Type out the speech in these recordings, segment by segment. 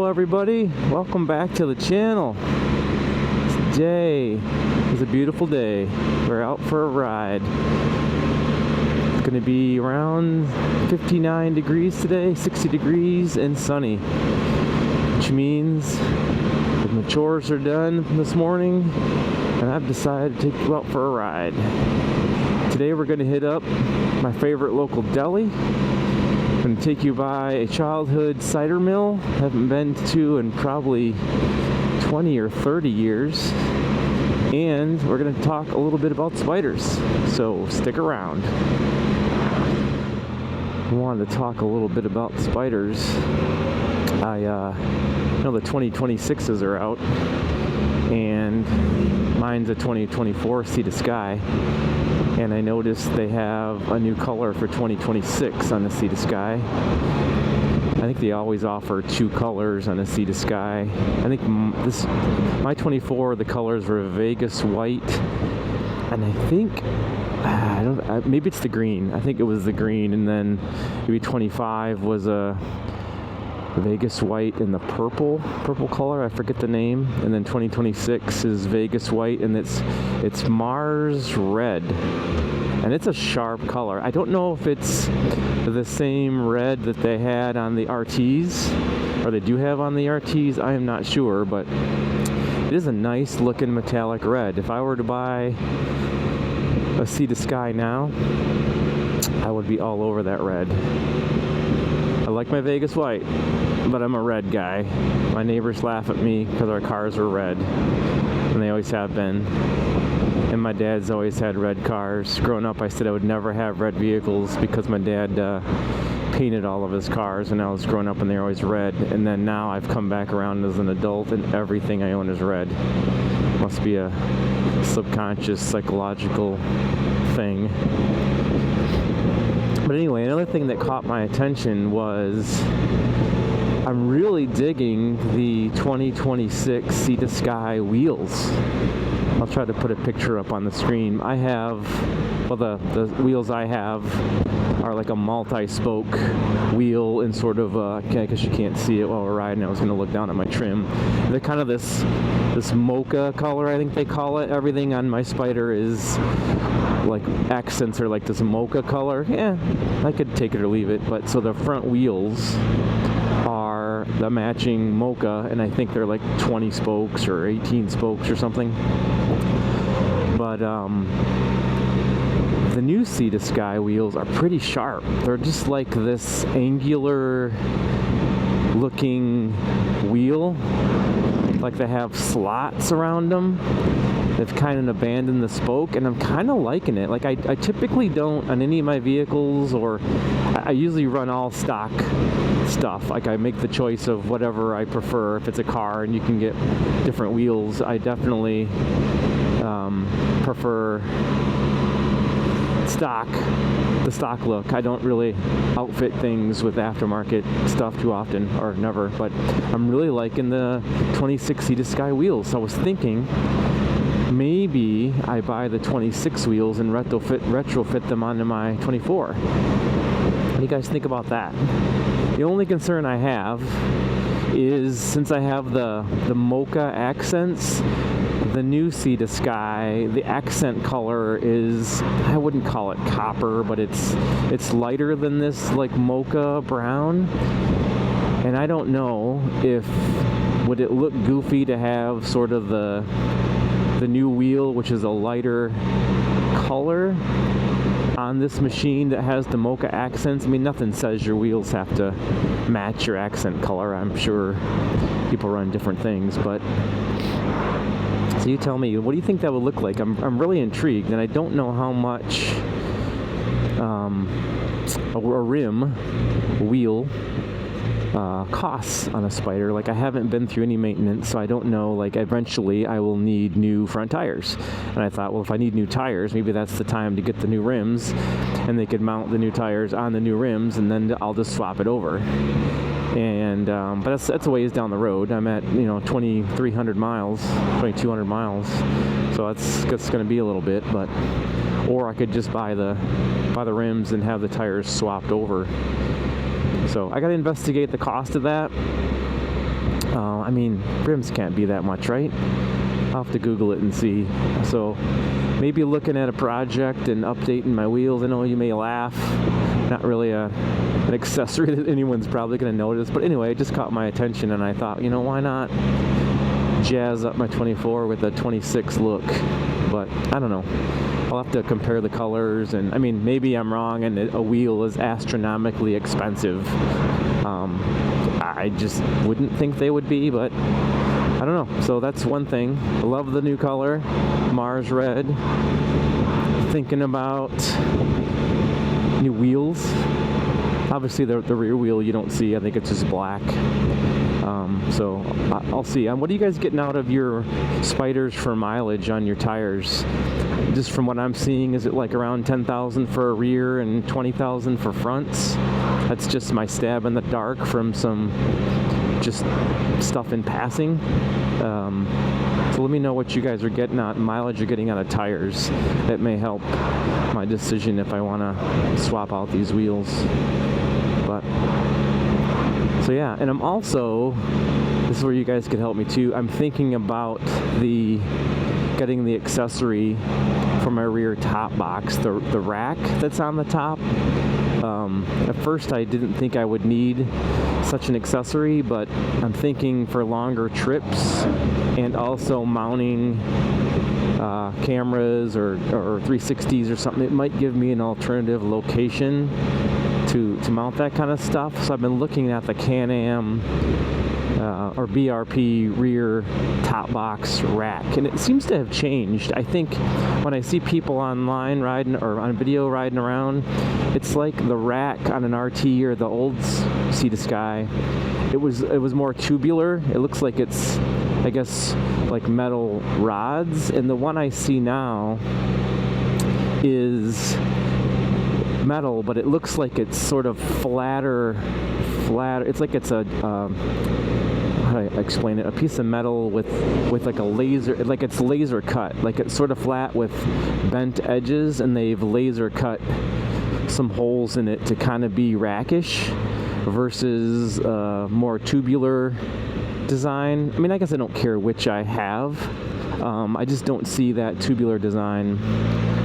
everybody, welcome back to the channel. Today is a beautiful day. We're out for a ride. It's going to be around 59 degrees today, 60 degrees and sunny, which means the chores are done this morning and I've decided to take you out for a ride. Today we're going to hit up my favorite local deli. I'm going to take you by a childhood cider mill I haven't been to in probably 20 or 30 years. And we're going to talk a little bit about spiders, so stick around. I wanted to talk a little bit about spiders. I know the 2026s are out, and mine's a 2024 Sea to Sky. And I noticed they have a new color for 2026 on the Sea to Sky. I think they always offer two colors on a Sea to Sky. I think my 24, the colors were Vegas white, and I think maybe it's the green. I think it was the green, and then maybe 25 was a Vegas white and the purple color. I forget the name. And then 2026 is Vegas white, and it's Mars red, and it's a sharp color. I don't know if it's the same red that they had on the RTs, or they do have on the RTs. I am not sure, but it is a nice looking metallic red. If I were to buy a Sea to Sky now, I would be all over that red. I like my Vegas white, but I'm a red guy. My neighbors laugh at me because our cars were red, and they always have been. And my dad's always had red cars. Growing up, I said I would never have red vehicles because my dad painted all of his cars when I was growing up, and they're always red. And then now I've come back around as an adult, and everything I own is red. Must be a subconscious psychological thing. But anyway, another thing that caught my attention was I'm really digging the 2026 Sea to Sky wheels. I'll try to put a picture up on the screen. I have, well, the wheels I have are like a multi-spoke wheel in sort of, I guess you can't see it while we're riding. I was going to look down at my trim. They're kind of this mocha color, I think they call it. Everything on my Spyder is like accents are like this mocha color. Yeah, I could take it or leave it. But so the front wheels are the matching mocha, and I think they're like 20 spokes or 18 spokes or something. But the new Sea to Sky wheels are pretty sharp. They're just like this angular looking wheel, like they have slots around them. They've kind of abandoned the spoke, and I'm kind of liking it. Like I typically don't on any of my vehicles, or I usually run all stock stuff. Like I make the choice of whatever I prefer. If it's a car and you can get different wheels, I definitely prefer the stock look. I don't really outfit things with aftermarket stuff too often, or never, but I'm really liking the 26 Sea to Sky wheels. So I was thinking maybe I buy the 26 wheels and retrofit them onto my 24. What do you guys think about that? The only concern I have is, since I have the mocha accents, the new Sea to Sky, the accent color is, I wouldn't call it copper, but it's lighter than this like mocha brown. And I don't know if would it look goofy to have sort of the new wheel, which is a lighter color, on this machine that has the mocha accents. I mean, nothing says your wheels have to match your accent color. I'm sure people run different things, but so you tell me, what do you think that would look like? I'm really intrigued, and I don't know how much a rim wheel costs on a Spyder. Like I haven't been through any maintenance, so I don't know. Like eventually I will need new front tires, and I thought, well, if I need new tires, maybe that's the time to get the new rims, and they could mount the new tires on the new rims, and then I'll just swap it over. And but that's a ways down the road. I'm at 2,300 miles, 2,200 miles, so that's going to be a little bit. But or I could just buy the rims and have the tires swapped over. So I got to investigate the cost of that. I mean, rims can't be that much, right? I'll have to Google it and see. So maybe looking at a project and updating my wheels. I know you may laugh. Not really an accessory that anyone's probably going to notice. But anyway, it just caught my attention, and I thought, you know, why not jazz up my 24 with a 26 look? But I don't know. I'll have to compare the colors, and I mean, maybe I'm wrong and a wheel is astronomically expensive. I just wouldn't think they would be, but I don't know. So that's one thing. I love the new color, Mars Red. Thinking about new wheels. Obviously the rear wheel you don't see. I think it's just black. So I'll see. What are you guys getting out of your Spyders for mileage on your tires? Just from what I'm seeing, is it like around 10,000 for a rear and 20,000 for fronts? That's just my stab in the dark from some just stuff in passing. So let me know what you guys are getting out, mileage you're getting out of tires. That may help my decision if I want to swap out these wheels. But so yeah, and I'm also, this is where you guys could help me too. I'm thinking about getting the accessory for my rear top box, the rack that's on the top. At first I didn't think I would need such an accessory, but I'm thinking for longer trips and also mounting cameras or 360s or something, it might give me an alternative location to mount that kind of stuff. So I've been looking at the Can Am or BRP rear top box rack, and it seems to have changed. I think when I see people online riding or on video riding around, it's like the rack on an RT or the old Sea to Sky. It was more tubular. It looks like it's, I guess, like metal rods, and the one I see now is metal, but it looks like it's sort of flatter. It's like it's a how do I explain it? A piece of metal with like a laser, like it's laser cut, like it's sort of flat with bent edges, and they've laser cut some holes in it to kind of be rackish versus more tubular design. I mean, I guess I don't care which I have. I just don't see that tubular design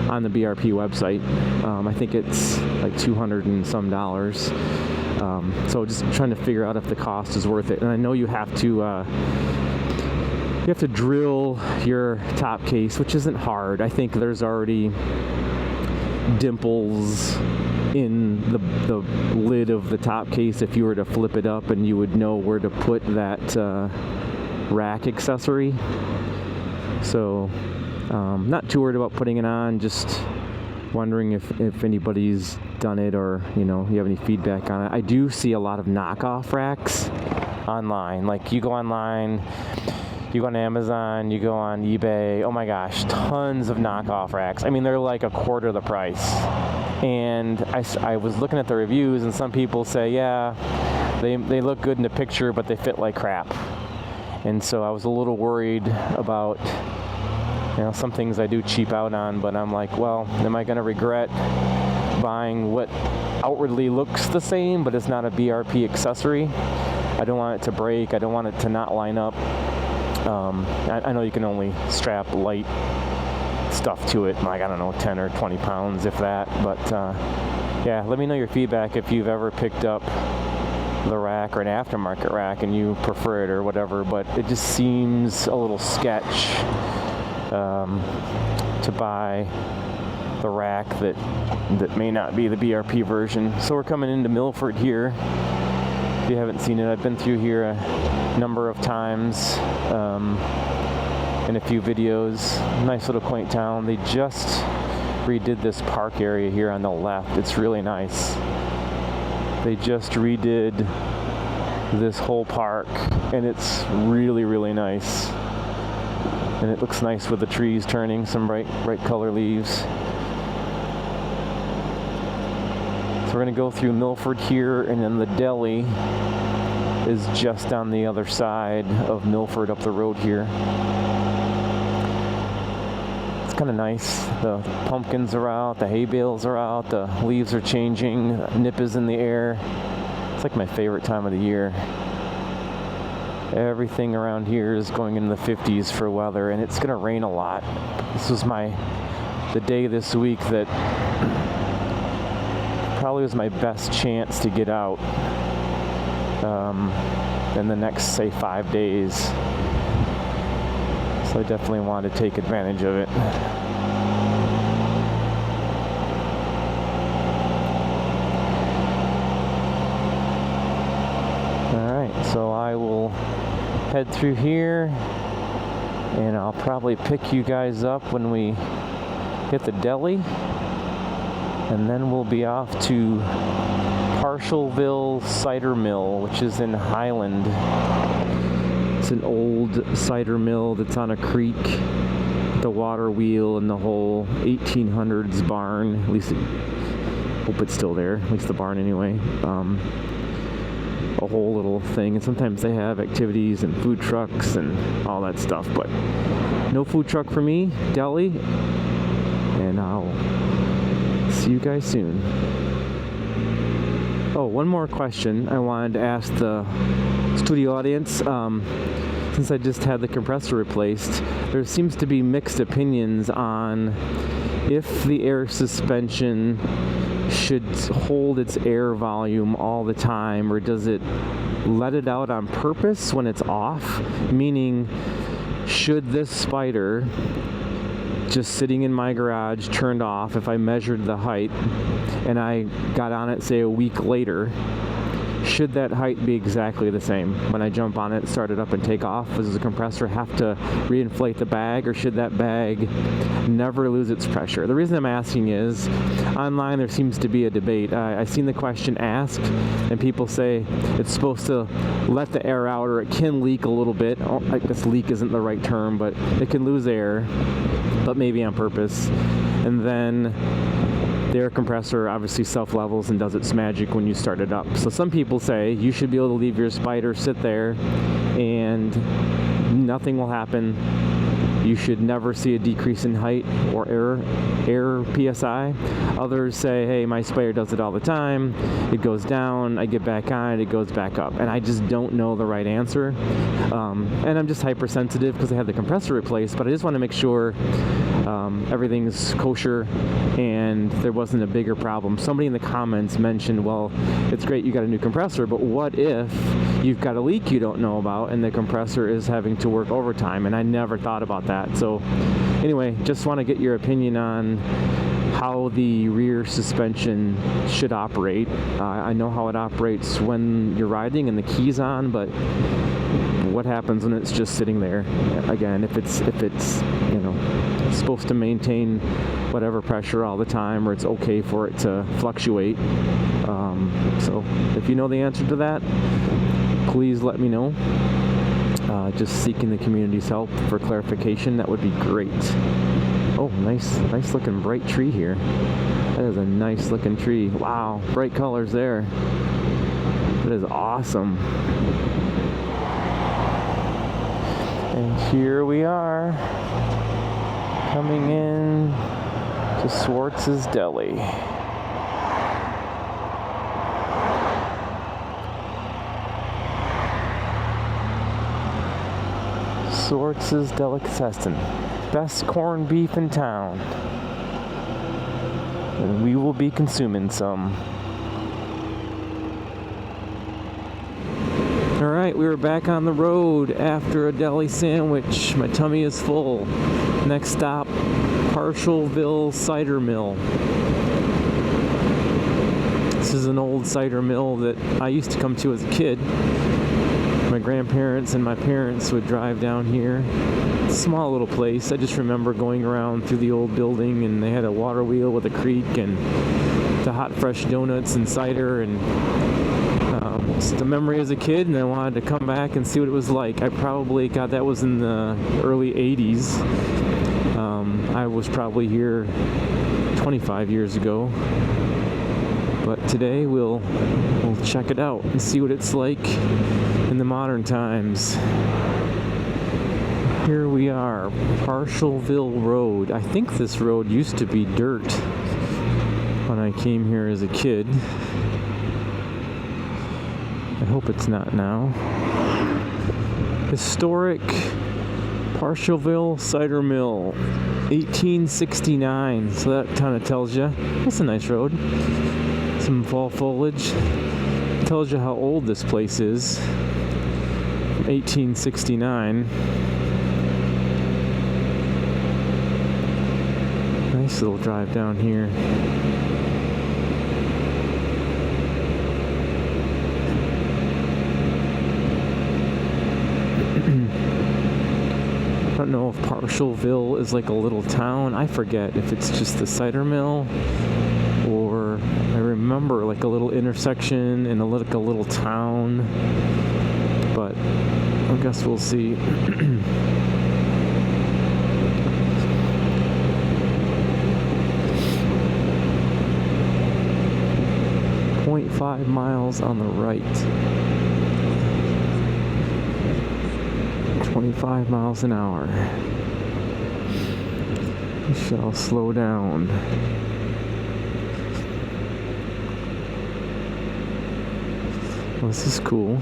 on the BRP website. I think it's like $200 and some. So just trying to figure out if the cost is worth it. And I know you have to drill your top case, which isn't hard. I think there's already dimples in the lid of the top case if you were to flip it up, and you would know where to put that rack accessory. So not too worried about putting it on, just wondering if anybody's done it, or you have any feedback on it. I do see a lot of knockoff racks online. Like you go online, you go on Amazon, you go on eBay, oh my gosh, tons of knockoff racks. I mean, they're like a quarter the price. And I was looking at the reviews, and some people say, yeah, they look good in the picture, but they fit like crap. And so I was a little worried about some things I do cheap out on, but I'm like, well, am I going to regret buying what outwardly looks the same, but it's not a BRP accessory? I don't want it to break. I don't want it to not line up. I know you can only strap light stuff to it, like, I don't know, 10 or 20 pounds, if that. But yeah, let me know your feedback if you've ever picked up the rack or an aftermarket rack and you prefer it or whatever, but it just seems a little sketch to buy the rack that may not be the BRP version. So we're coming into Milford here. If you haven't seen it, I've been through here a number of times in a few videos. Nice little quaint town. They just redid this park area here on the left. It's really nice. They just redid this whole park, and it's really, really nice. And it looks nice with the trees turning some bright color leaves. So we're going to go through Milford here, and then the deli is just on the other side of Milford up the road here. It's kind of nice. The pumpkins are out, the hay bales are out, the leaves are changing, the nip is in the air. It's like my favorite time of the year. Everything around here is going in the 50s for weather, and it's gonna rain a lot. This was the day this week that probably was my best chance to get out in the next, say, 5 days. So I definitely want to take advantage of it. Alright, so I will head through here, and I'll probably pick you guys up when we hit the deli, and then we'll be off to Cider Mill, which is in Highland. It's an old cider mill that's on a creek, the water wheel and the whole 1800s barn. At least I hope it's still there, at least the barn anyway. A whole little thing, and sometimes they have activities and food trucks and all that stuff, but no food truck for me. Deli, and I'll see you guys soon. Oh, one more question I wanted to ask the studio audience. Since I just had the compressor replaced, there seems to be mixed opinions on if the air suspension should hold its air volume all the time, or does it let it out on purpose when it's off? Meaning, should this Spyder, just sitting in my garage, turned off, if I measured the height and I got on it, say, a week later, should that height be exactly the same when I jump on it, start it up, and take off? Does the compressor have to reinflate the bag, or should that bag never lose its pressure? The reason I'm asking is, online there seems to be a debate. I've seen the question asked, and people say it's supposed to let the air out, or it can leak a little bit. I guess leak isn't the right term, but it can lose air, but maybe on purpose. And then the air compressor obviously self-levels and does its magic when you start it up. So some people say you should be able to leave your Spyder sit there and nothing will happen. You should never see a decrease in height or air PSI. Others say, hey, my Spyder does it all the time. It goes down, I get back on it goes back up. And I just don't know the right answer. And I'm just hypersensitive because I had the compressor replaced, but I just want to make sure everything's kosher and there wasn't a bigger problem. Somebody in the comments mentioned, well, it's great you got a new compressor, but what if you've got a leak you don't know about and the compressor is having to work overtime? And I never thought about that. So anyway, just want to get your opinion on how the rear suspension should operate. I know how it operates when you're riding and the key's on, but what happens when it's just sitting there? Again, if it's you know, supposed to maintain whatever pressure all the time, or it's okay for it to fluctuate. So if you know the answer to that, please let me know. Just seeking the community's help for clarification, that would be great. Oh, nice looking bright tree here. That is a nice looking tree. Wow, bright colors there. That is awesome. And here we are, coming in to Swartz's Deli. Swartz's Delicatessen. Best corned beef in town. And we will be consuming some. Alright, we were back on the road after a deli sandwich. My tummy is full. Next stop, Cider Mill. This is an old cider mill that I used to come to as a kid. My grandparents and my parents would drive down here. It's a small little place. I just remember going around through the old building, and they had a water wheel with a creek and the hot fresh donuts and cider, and just a memory as a kid, and I wanted to come back and see what it was like. I probably, God, that was in the early 80s. I was probably here 25 years ago. But today we'll check it out and see what it's like in the modern times. Here we are, Parshallville Road. I think this road used to be dirt when I came here as a kid. I hope it's not now. Historic Parshallville Cider Mill, 1869. So that kind of tells you. That's a nice road. Some fall foliage. Tells you how old this place is. 1869. Nice little drive down here. I don't know if Parshallville is like a little town. I forget if it's just the cider mill, or I remember like a little intersection and a little town. But I guess we'll see. 0.5 miles on the right. 25 miles an hour. We shall slow down. Well, this is cool.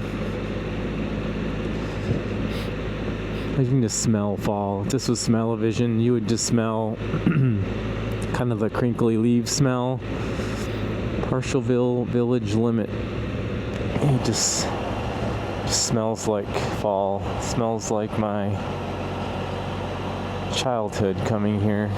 You can just smell fall. If this was smell-o-vision, you would just smell kind of the crinkly leaf smell. Parshallville Village Limit. It just smells like fall. It smells like my childhood coming here.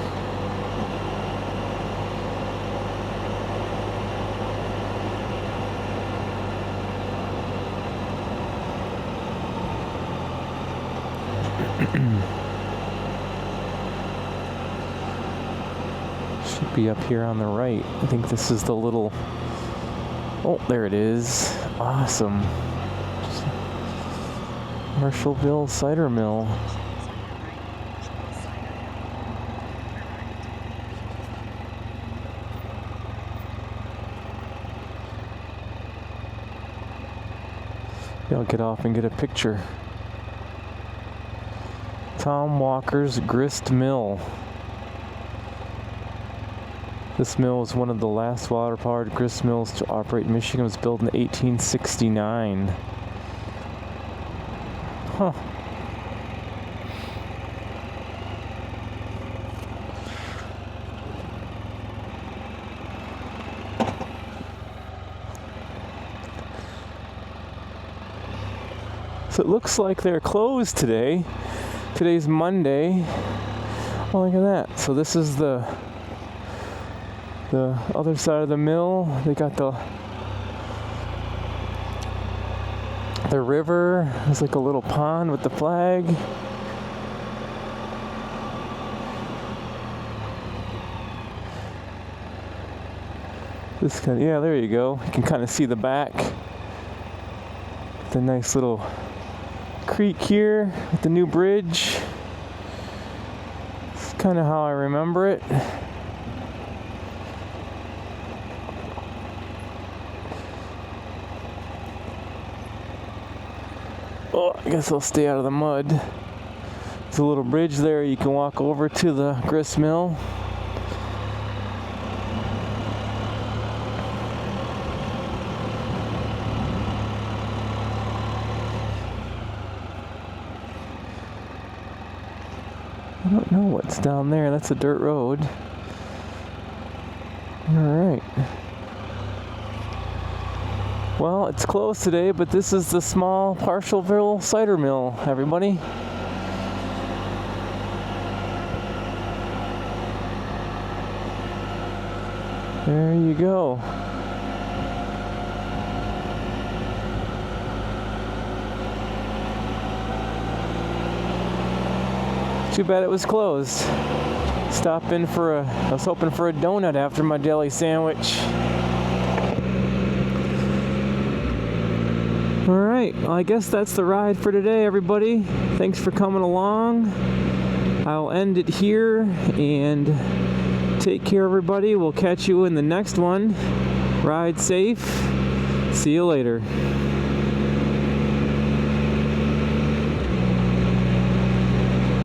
Should be up here on the right. I think this is the little... Oh, there it is. Awesome. Parshallville Cider Mill. Maybe I'll get off and get a picture. Tom Walker's Grist Mill. This mill is one of the last water-powered grist mills to operate in Michigan. It was built in 1869. Huh. So it looks like they're closed today. Today's Monday. Oh, look at that. So this is the other side of the mill. They got the river. There's like a little pond with the flag. This kind of, yeah, there you go. You can kind of see the back. The nice little creek here with the new bridge. It's kind of how I remember it. Oh, I guess I'll stay out of the mud. There's a little bridge there you can walk over to the grist mill. I don't know what's down there. That's a dirt road. Alright. Well, it's closed today, but this is the small Parshallville Cider Mill, everybody. There you go. Too bad it was closed. I was hoping for a donut after my deli sandwich. Alright, well, I guess that's the ride for today, everybody. Thanks for coming along. I'll end it here, and take care, everybody. We'll catch you in the next one. Ride safe. See you later.